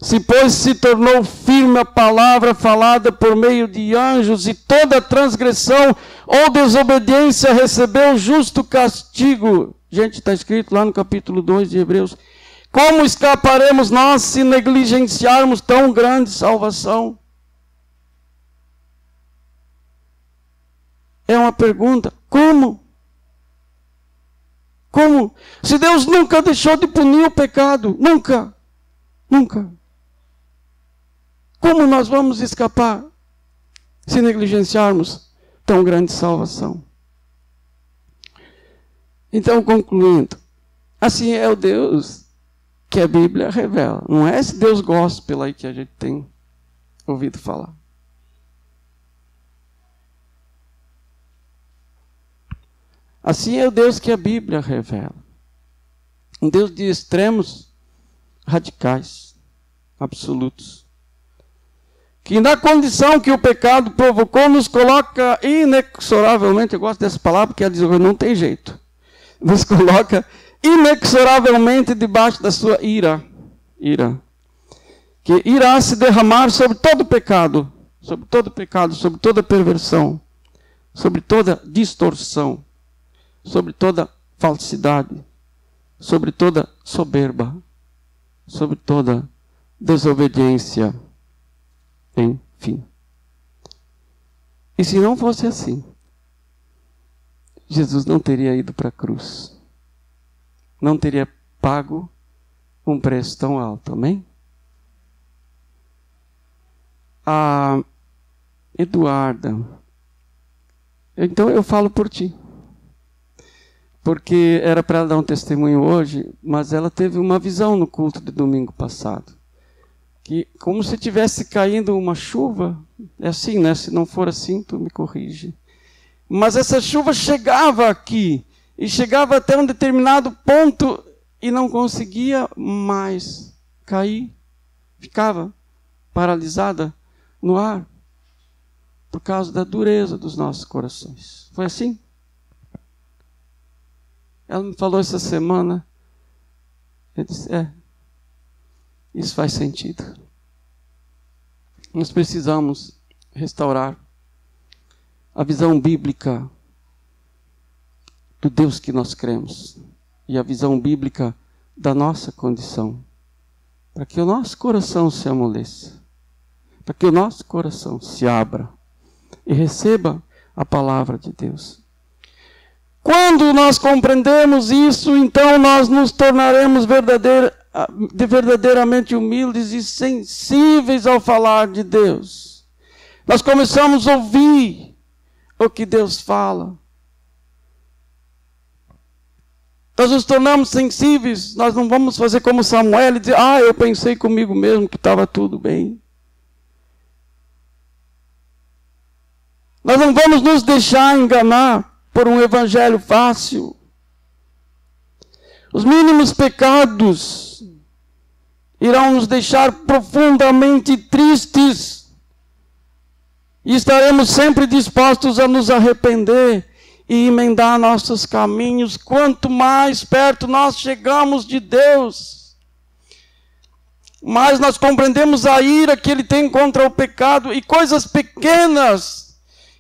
Se, pois, se tornou firme a palavra falada por meio de anjos, e toda transgressão ou desobediência recebeu justo castigo. Gente, está escrito lá no capítulo 2 de Hebreus. Como escaparemos nós se negligenciarmos tão grande salvação? É uma pergunta. Como? Como? Se Deus nunca deixou de punir o pecado. Nunca. Como nós vamos escapar se negligenciarmos tão grande salvação? Então, concluindo, assim é o Deus que a Bíblia revela. Não é esse Deus gospel aí que a gente tem ouvido falar. Assim é o Deus que a Bíblia revela. Um Deus de extremos radicais, absolutos. Que na condição que o pecado provocou, nos coloca inexoravelmente, eu gosto dessa palavra porque ela diz, não tem jeito. Nos coloca inexoravelmente debaixo da sua ira. Que irá se derramar sobre todo pecado, sobre toda perversão, sobre toda distorção, sobre toda falsidade, sobre toda soberba, sobre toda desobediência, enfim. E se não fosse assim, Jesus não teria ido para a cruz. Não teria pago um preço tão alto, amém? A Eduarda, então eu falo por ti. Porque era para ela dar um testemunho hoje, mas ela teve uma visão no culto de domingo passado. Que como se tivesse caindo uma chuva, é assim, né? Se não for assim, tu me corrige. Mas essa chuva chegava aqui e chegava até um determinado ponto e não conseguia mais cair. Ficava paralisada no ar por causa da dureza dos nossos corações. Foi assim? Ela me falou essa semana. Eu disse, isso faz sentido. Nós precisamos restaurar a visão bíblica do Deus que nós cremos e a visão bíblica da nossa condição, para que o nosso coração se amoleça, para que o nosso coração se abra e receba a palavra de Deus. Quando nós compreendemos isso, então nós nos tornaremos verdadeiramente humildes e sensíveis ao falar de Deus. Nós começamos a ouvir o que Deus fala. Nós nos tornamos sensíveis, nós não vamos fazer como Samuel e dizer, eu pensei comigo mesmo que estava tudo bem. Nós não vamos nos deixar enganar por um evangelho fácil. Os mínimos pecados irão nos deixar profundamente tristes e estaremos sempre dispostos a nos arrepender e emendar nossos caminhos. Quanto mais perto nós chegamos de Deus, mais nós compreendemos a ira que Ele tem contra o pecado, e coisas pequenas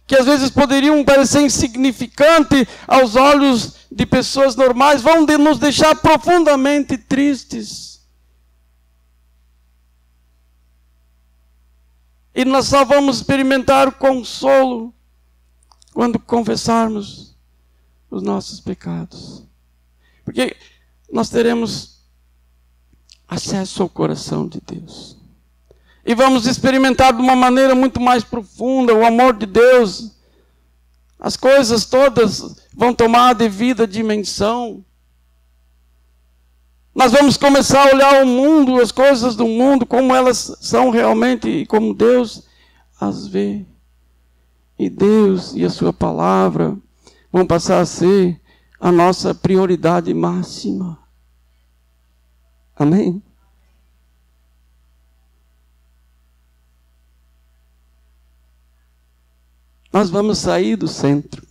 que às vezes poderiam parecer insignificantes aos olhos de pessoas normais, vão nos deixar profundamente tristes. E nós só vamos experimentar o consolo quando confessarmos os nossos pecados. Porque nós teremos acesso ao coração de Deus. E vamos experimentar de uma maneira muito mais profunda o amor de Deus. As coisas todas vão tomar a devida dimensão. Nós vamos começar a olhar o mundo, as coisas do mundo, como elas são realmente e como Deus as vê. E Deus e a sua palavra vão passar a ser a nossa prioridade máxima. Amém? Nós vamos sair do centro.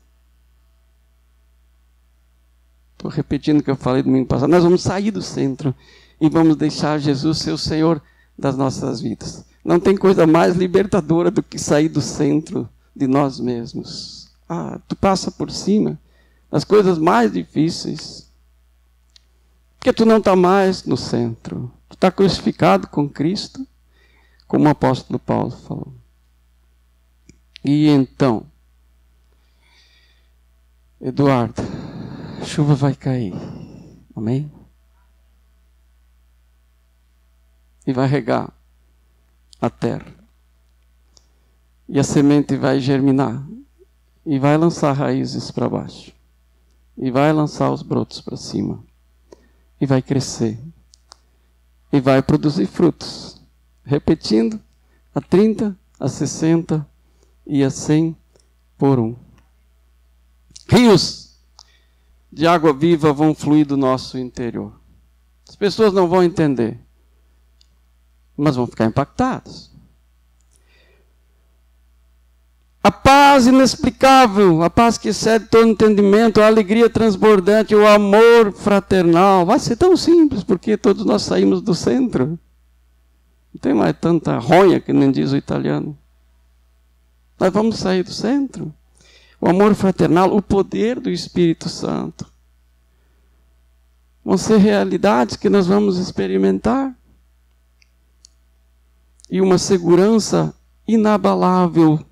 Estou repetindo o que eu falei domingo passado. Nós vamos sair do centro e vamos deixar Jesus ser o Senhor das nossas vidas. Não tem coisa mais libertadora do que sair do centro de nós mesmos. Tu passa por cima das coisas mais difíceis, porque tu não está mais no centro. Tu está crucificado com Cristo, como o apóstolo Paulo falou. E então, Eduardo, a chuva vai cair. Amém? E vai regar a terra. E a semente vai germinar. E vai lançar raízes para baixo. E vai lançar os brotos para cima. E vai crescer. E vai produzir frutos. Repetindo, a 30, a 60 e a 100 por 1. Rios de água viva vão fluir do nosso interior. As pessoas não vão entender, mas vão ficar impactadas. A paz inexplicável, a paz que excede todo entendimento, a alegria transbordante, o amor fraternal. Vai ser tão simples, porque todos nós saímos do centro. Não tem mais tanta ronha, que nem diz o italiano. Nós vamos sair do centro. O amor fraternal, o poder do Espírito Santo. Vão ser realidades que nós vamos experimentar. E uma segurança inabalável,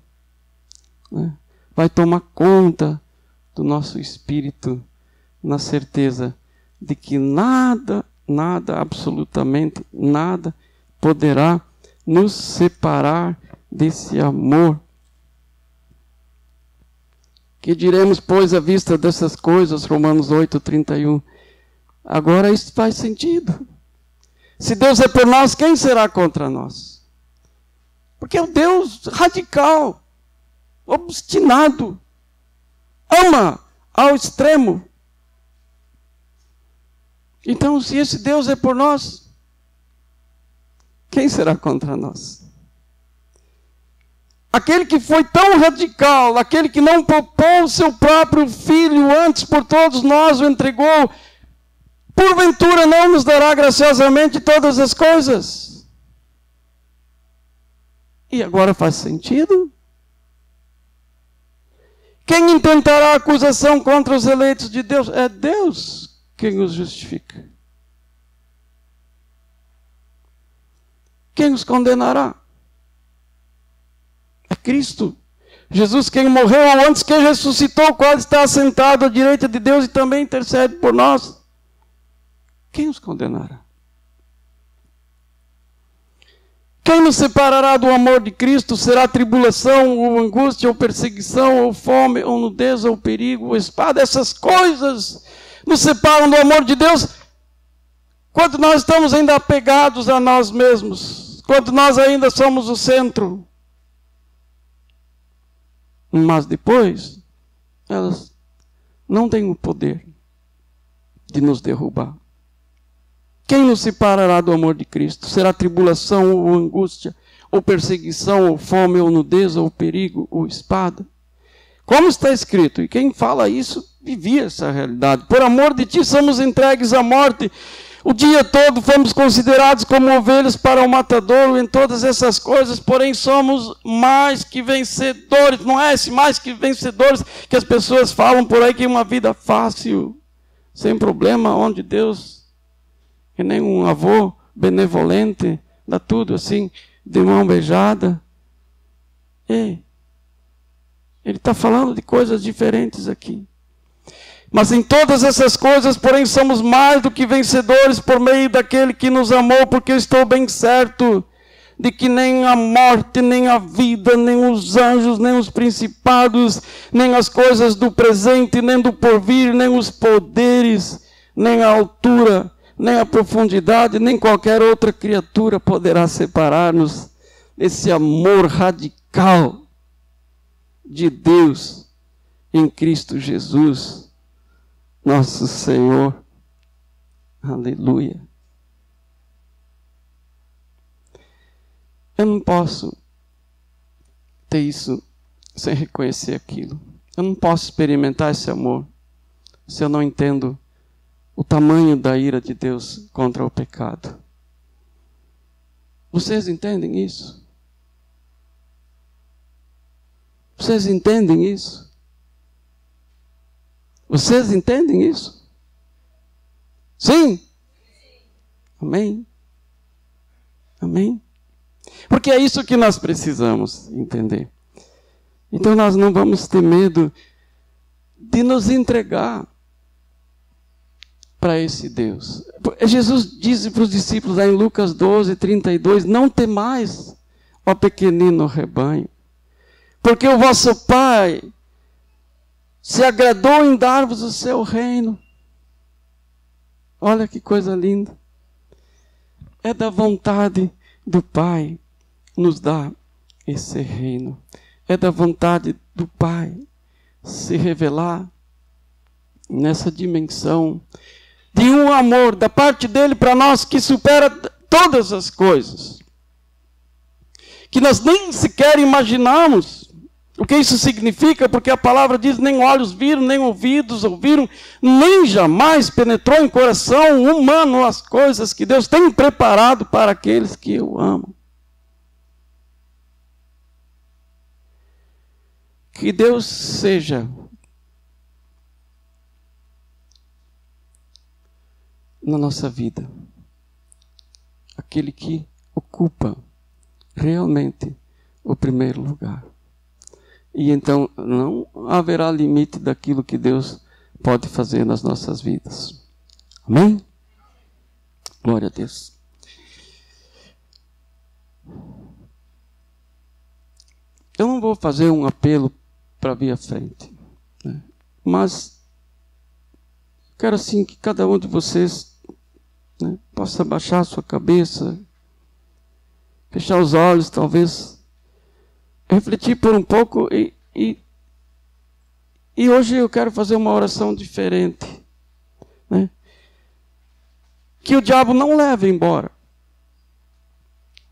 né, vai tomar conta do nosso espírito, na certeza de que nada, absolutamente nada, poderá nos separar desse amor. Que diremos, pois, à vista dessas coisas, Romanos 8:31. Agora isso faz sentido. Se Deus é por nós, quem será contra nós? Porque é um Deus radical, obstinado, ama ao extremo, Então, se esse Deus é por nós, quem será contra nós? Aquele que foi tão radical, aquele que não poupou o seu próprio filho, antes por todos nós o entregou, porventura não nos dará graciosamente todas as coisas? E agora faz sentido? Quem intentará acusação contra os eleitos de Deus? É Deus quem os justifica. Quem os condenará? É Cristo. Jesus, quem morreu antes que ressuscitou, qual está assentado à direita de Deus e também intercede por nós. Quem os condenará? Quem nos separará do amor de Cristo? Será tribulação, ou angústia, ou perseguição, ou fome, ou nudez, ou perigo, ou espada? Essas coisas nos separam do amor de Deus quando nós estamos ainda apegados a nós mesmos, quando nós ainda somos o centro. Mas depois, elas não têm o poder de nos derrubar. Quem nos separará do amor de Cristo? Será tribulação, ou angústia, ou perseguição, ou fome, ou nudez, ou perigo, ou espada? Como está escrito, e quem fala isso vivia essa realidade. Por amor de ti somos entregues à morte. O dia todo fomos considerados como ovelhas para o matadouro. Em todas essas coisas, porém, somos mais que vencedores. Não é esse mais que vencedores que as pessoas falam por aí, que é uma vida fácil, sem problema, onde Deus, que nem um avô benevolente, dá tudo assim, de mão beijada. Ei, ele está falando de coisas diferentes aqui. Mas em todas essas coisas, porém, somos mais do que vencedores por meio daquele que nos amou, porque eu estou bem certo de que nem a morte, nem a vida, nem os anjos, nem os principados, nem as coisas do presente, nem do porvir, nem os poderes, nem a altura, nem a profundidade, nem qualquer outra criatura poderá separar-nos desse amor radical de Deus em Cristo Jesus, nosso Senhor. Aleluia. Eu não posso ter isso sem reconhecer aquilo. Eu não posso experimentar esse amor se eu não entendo o tamanho da ira de Deus contra o pecado. Vocês entendem isso? Vocês entendem isso? Vocês entendem isso? Sim? Amém? Amém? Porque é isso que nós precisamos entender. Então nós não vamos ter medo de nos entregar para esse Deus. Jesus disse para os discípulos lá em Lucas 12, 32, não temais, ó pequenino rebanho, porque o vosso Pai se agradou em dar-vos o seu reino. Olha que coisa linda. É da vontade do Pai nos dar esse reino. É da vontade do Pai se revelar nessa dimensão de um amor da parte dele para nós que supera todas as coisas, que nós nem sequer imaginamos o que isso significa, porque a palavra diz, nem olhos viram, nem ouvidos ouviram, nem jamais penetrou em coração humano as coisas que Deus tem preparado para aqueles que o amam. Que Deus seja na nossa vida aquele que ocupa realmente o primeiro lugar. E então não haverá limite daquilo que Deus pode fazer nas nossas vidas. Amém? Glória a Deus. Eu não vou fazer um apelo para vir à frente, né? Mas quero assim que cada um de vocês, né, possa baixar a sua cabeça, fechar os olhos, talvez refletir por um pouco e hoje eu quero fazer uma oração diferente, né? que o diabo não leve embora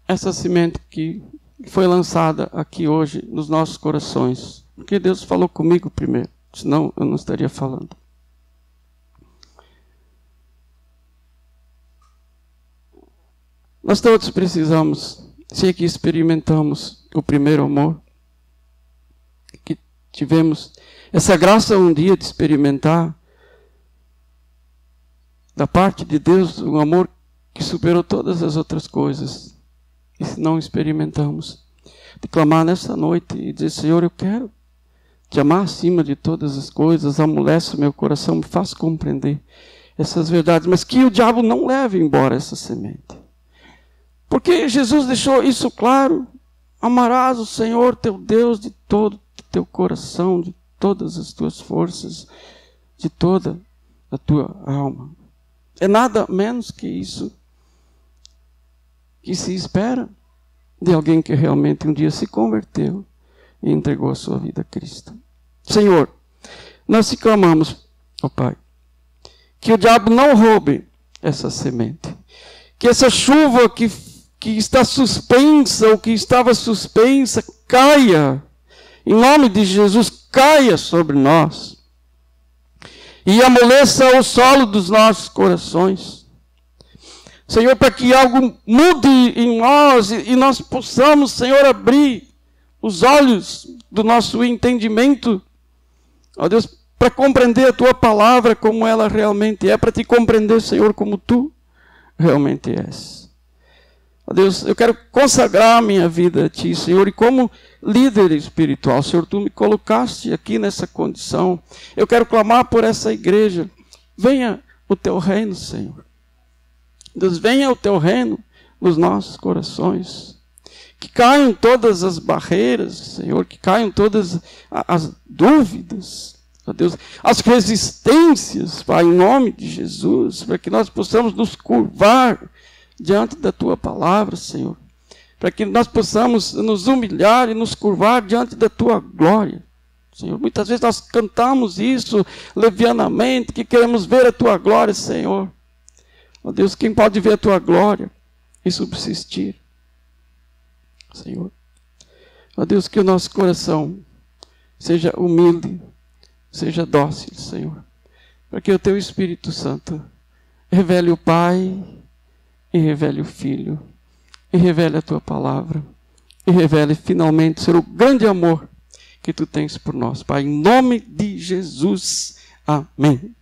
essa semente que foi lançada aqui hoje nos nossos corações. Porque Deus falou comigo primeiro, senão eu não estaria falando. Nós todos precisamos, se é que experimentamos o primeiro amor, que tivemos essa graça um dia de experimentar, da parte de Deus, um amor que superou todas as outras coisas. E se não experimentamos, de clamar nessa noite e dizer: Senhor, eu quero te amar acima de todas as coisas, amolece o meu coração, me faz compreender essas verdades, mas que o diabo não leve embora essa semente. Porque Jesus deixou isso claro: amarás o Senhor teu Deus de todo o teu coração, de todas as tuas forças, de toda a tua alma. É nada menos que isso que se espera de alguém que realmente um dia se converteu e entregou a sua vida a Cristo. Senhor, nós te clamamos, ó Pai, que o diabo não roube essa semente, que essa chuva que está suspensa, ou que estava suspensa, caia, em nome de Jesus, caia sobre nós, e amoleça o solo dos nossos corações. Senhor, para que algo mude em nós e nós possamos, Senhor, abrir os olhos do nosso entendimento, ó Deus, para compreender a Tua palavra como ela realmente é, para te compreender, Senhor, como Tu realmente és. Ó Deus, eu quero consagrar a minha vida a Ti, Senhor, e como líder espiritual, Senhor, Tu me colocaste aqui nessa condição. Eu quero clamar por essa igreja. Venha o Teu reino, Senhor. Deus, venha o Teu reino nos nossos corações. Que caiam todas as barreiras, Senhor, que caiam todas as dúvidas, ó Deus, as resistências, Pai, em nome de Jesus, para que nós possamos nos curvar diante da Tua palavra, Senhor, para que nós possamos nos humilhar e nos curvar diante da Tua glória, Senhor. Muitas vezes nós cantamos isso levianamente, que queremos ver a Tua glória, Senhor. Ó Deus, quem pode ver a Tua glória e subsistir, Senhor? Ó Deus, que o nosso coração seja humilde, seja dócil, Senhor, para que o Teu Espírito Santo revele o Pai, e revele o Filho, e revele a Tua palavra, e revele finalmente, Senhor, o grande amor que Tu tens por nós, Pai, em nome de Jesus. Amém.